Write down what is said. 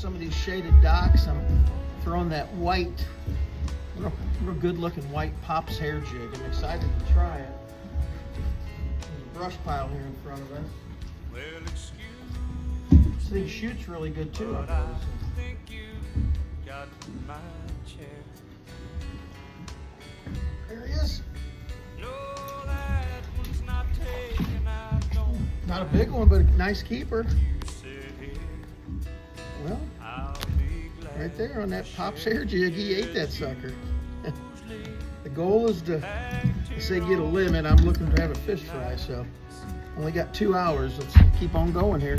some of these shaded docks. I'm throwing that white, real good looking white Pops hair jig. I'm excited to try it. There's a brush pile here in front of us. This thing shoots really good too. There he is. Not a big one, but a nice keeper. Well, right there on that Pops hair jig, he ate that sucker. The goal is to say get a limit. I'm looking to have a fish fry, so only got 2 hours. Let's keep on going here.